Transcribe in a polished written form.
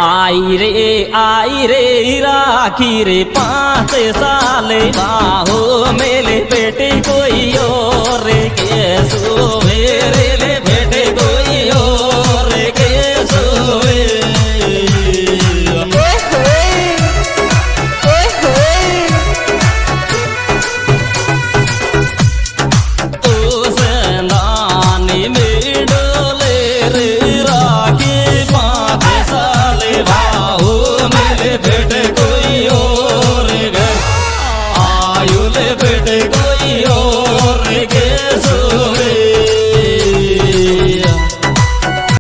आई रे राखी रे 5 साल बाहो मेले बेटी कोई और के सोवे